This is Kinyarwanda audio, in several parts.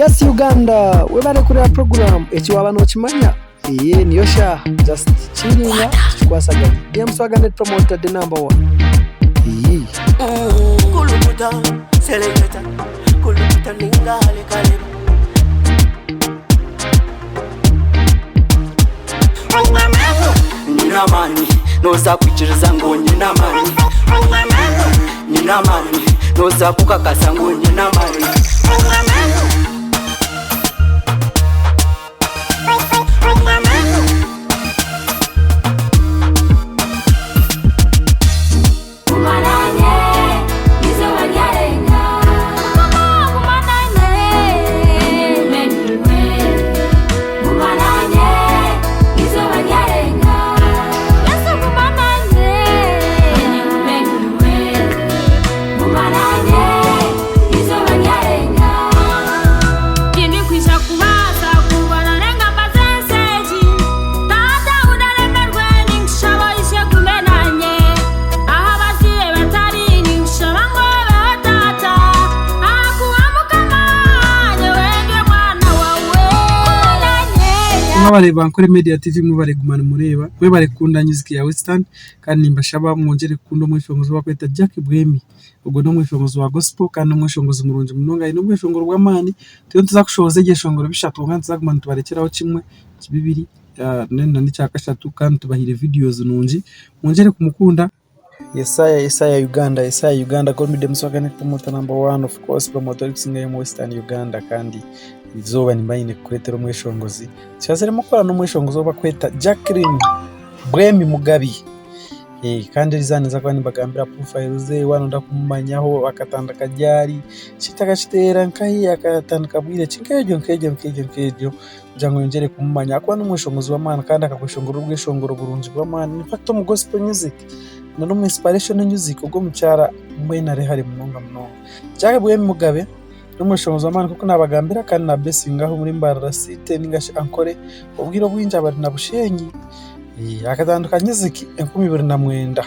Yes Uganda, webale kureba program ekiwaba no kimanya niyo sha just chilling tukwasaga DM Swaganet promoter the number 1 kulukuta selector kulukuta ningale kale nina mani noza kwichiriza ngo nina mani nina mani noza kukakasa ngo nina mani Bareba nkore Media TV mubare gumana mureba mwe bare kunda music ya Western kandi mbashaba mwongere kundo mwishongozo bakweta Jack Bwemi ubwo no mwishongozo wa gospel kandi no mwishongozo murunje munonga ino mwishongoro rw'amani tiyo tuzakushoboze geshongoro bishatu ngana tuzagumana tubarekeraho kimwe kibibiri nenda n'icaka shatu kandi tubahire videos nunji mwongere kumukunda Yesaya Uganda call me them Swaganet promoter number 1 of course promoter singa yo Western Uganda kandi izoba nimbayine kuretera umwishongozi cyazeremo kora no mwishongozo bakweta Jacqueline Bwemi Mugabi kandi rizaniza kwa nimbagambira profile ze wanonda kumumanyaho akatandaka jari kitagashitera nkahi akatandaka bwire cinkejo jango yongere kumumanya kwa no mwishongozi wa mana kandi akakwishongoro ubwishongoro burunji bwa mana in fact mu gospel music no mu inspiration music ubwo mucyara mwena rehari munonga Jacqueline Bwemi Mugabe n'umushongozo amana kuko nabagambira kandi na blessing aho muri Mbarara site ningashi ankore ubwiro bwinja bari na Bushenyi akatandukanye ziki 2009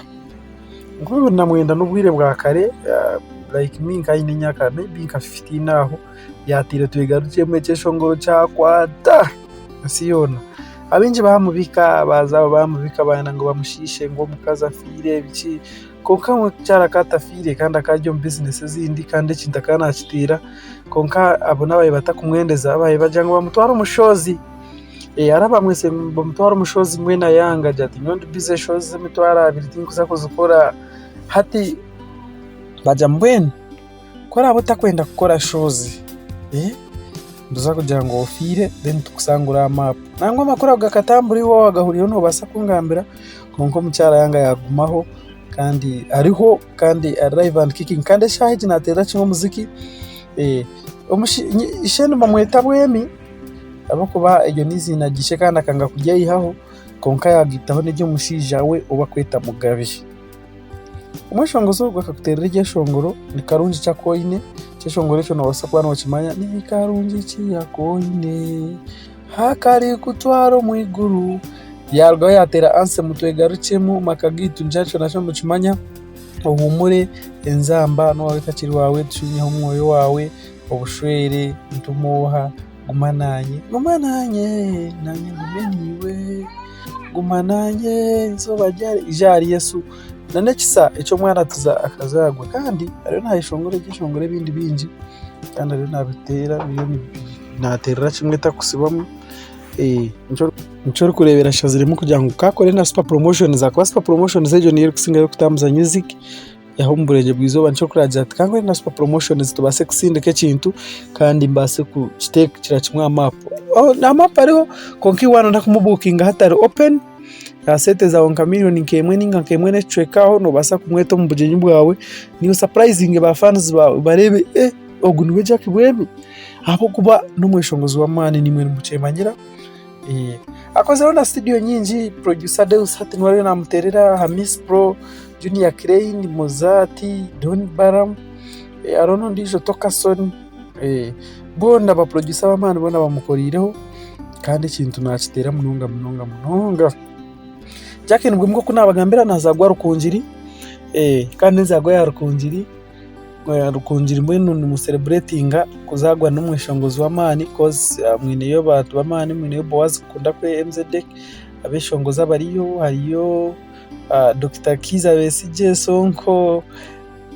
n'ubwire bwa kare like minka y'inyaka maybe nka 15 aho yatire tuigarukiye mu cyeshongoro cyakwata asiyona abinji bamubika bana ngo bamushishe ngo mukaza fire biki konka mu cyara katafire kandi akajyo business zindi kandi kindakana kitira konka abona baye batakumwendeza baye bajyango bamutwara umushozi araba mwese bamutwara umushozi mwe na yanga jati nyondo business shows mitwara abiri kuza kuzukora hati baja mbweni kora abutakwenda gukora shows nduza kugira ngo ofire then tukusangura map nangwa makora gakatamburi wo agahuriyo no basa kungambira konko mu cyara yanga yagumaho kandi ariho kandi arrive and kicking kandi shahiji natera kimwe muziki ishene bamweta Bwemi abakuba iyo nizina gishe kandi akanga kujya yihaho konka yagitaho n'ibyo mushija we ubakweta Mugabe umwishongozo gwakakutera iryo shongoro ni karunji cha koine cyeshongoro cyo no sakwana wakimanya ni karunji cya koine hakari kutwaro mu iguru yarwa yatera anse mutwegarucemo makagitu njacho nasho mukimanya uhumure enzamba no watakiri wawe tushinyeho umwoyo wawe obushwere ntumuha gumananye nanye ngumeniwe gumananye nzoba jari Yesu nane kisa icyo mwana tuza akazagwa kandi ari ntayishongore gishongore bindi binji kandi ari nabitera biyo naterera kimwe takusibamo nchoro kurebera shazirimo kugira ngo kakore na super promotion za kwa super promotion zejo niyo kusinga yo kutamza music yaho mbureje bwizoba ncho kuraja kangwe na super promotion zitubase kusindike kintu kandi mbase ku stake kira kimwe map na map ariho konki wana ndakumubukinga hatari open ya sete za 1 million nkemwe ninga nkemwe ne chekaho no basa kumweto mu bujenyi bwawe niyo surprising ba fans barebe ogunwe Jack Bwemi aho kuba no mwishongozo wa mani nimwe mucemanyira akoze na studio nyinji producer Deus Hatinwari na muterera Hamis Pro Junior Crane Mozati Don Baram arono ndijo Tokason bona ba producer b'amana bona bamukorireho kandi ikintu nakitera munonga Jacqueline Bwemi ko kunabagambira nazagwa rukunjiri kandi nzagwa ya rukunjiri rukungira mbwenu ni muselebratinga kuzagwa n'umwishongozi wa mani cause mwine yo batu ba mani mwine yo Boaz kunda kwe MZDek abeshongoza bariyo hariyo Dr. Kiza Besigye Sonko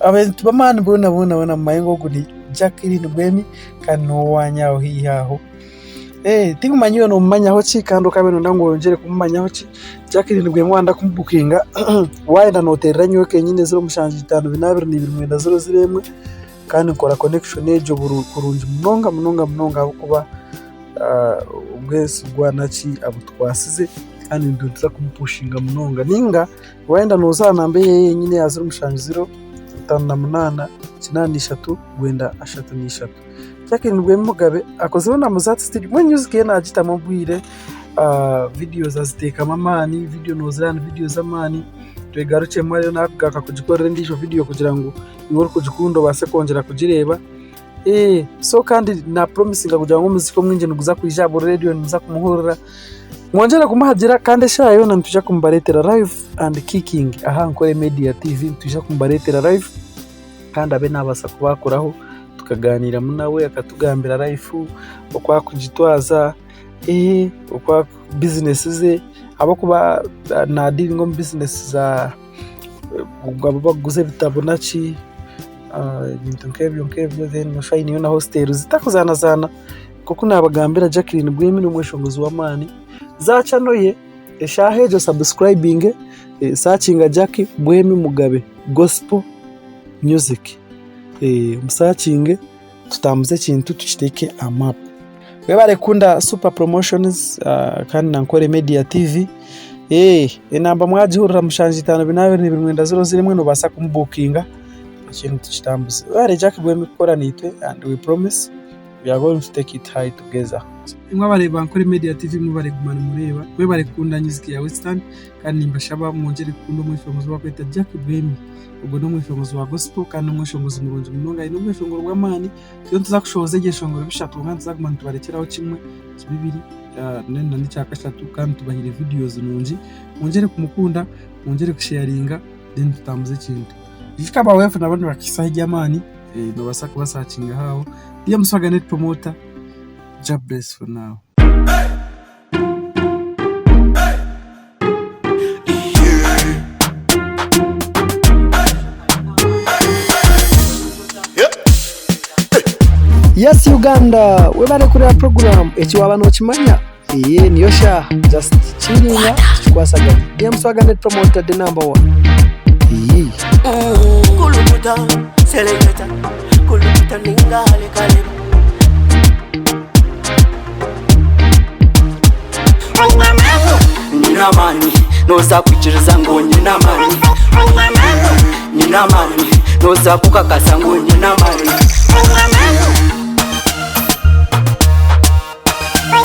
abantu ba mani bona mayengo guni Jacqueline Bwemi kano wanyaho hihaho tingumanyiyo no mumanyaho ki kandi ukabeno ndango wongere kumumanyaho ki Jacqueline Bwemi wanda kumbukinga wenda noterera nyo kenyine 05222 kandi nkora connection ejo kurungi munonga aho kuba ubwese gwanaki abutwasize kandi nduza kumpushinga munonga ninga wenda nozanambe yenyine ya 058 83 Jacqueline Bwemi Mugabe akozeho na Muzati Studio mwe music ye najita mubwire videos aziteka mamani video nozirana videos zamani twegaruke mwari nakugaka kugikorera ndisho video kugira ngo inkuru kugikundo base kongera kugireba so kandi na promisinga kugira ngo muziko mwinje nuguza kwijabo radio niza kumuhurira mwongera kumuhagira kandi shayo na ntujya kumbaretera live and kicking aha nkore media tv tujya kumbaretera live kandi abe nabasa kubakuraho tukaganira munawe akatugambira life okwa kugitwaza okwa business ze abo kuba na dealing on business za baguze bitabona ki ibintu nkebyo then mashayini yo na hostel zitakuzana kuko nabagambira Jacqueline Bwemi n'umwishongozi wa mani zaca noye eshahejo subscribing searching Jackie Bwemi Mugabe gospel music musearching tutambuze kintu tukiteke amap webare kunda super promotions kandi nankore media tv enamba mwajihurira mushanji 5222 no basa kumbukinga ikintu tukitambuze ware Jackie Bwemi kora nitwe and we promise we are going to take it high together. Imwe bareba nkore media tv mubare gumana mureba we bare kunda music ya Western kandi mbashaba mwongere kunda umwishongozi wa kweta Jackie Bwemi ubwo no mwishongozi wa gospel kandi umwishongozi murungi munonga ino mwishongoro wa mani cyo tuzakushoze geshongoro bishatu kandi tuzagumana tubarekeraho kimwe kibibiri nenda n'icaka cyatu kandi tubahire videos nungi mwongere kumukunda mwongere kusharinga then tutambuze kintu ifika ba wefu nabandi bakisa jamani no basa kubasacinga hawo ndiye Muswaga promoter. God bless for now. Yes Uganda webare kuri program ekiwaba no kimanya niyo sha just chillinga tukwasaga ndiye Muswaga promoter the number 1 kulubuta selector kulubuta ningale kale Nina mani noza kwichiriza ngo nina mani nina mani noza kukakasa ngo nina mani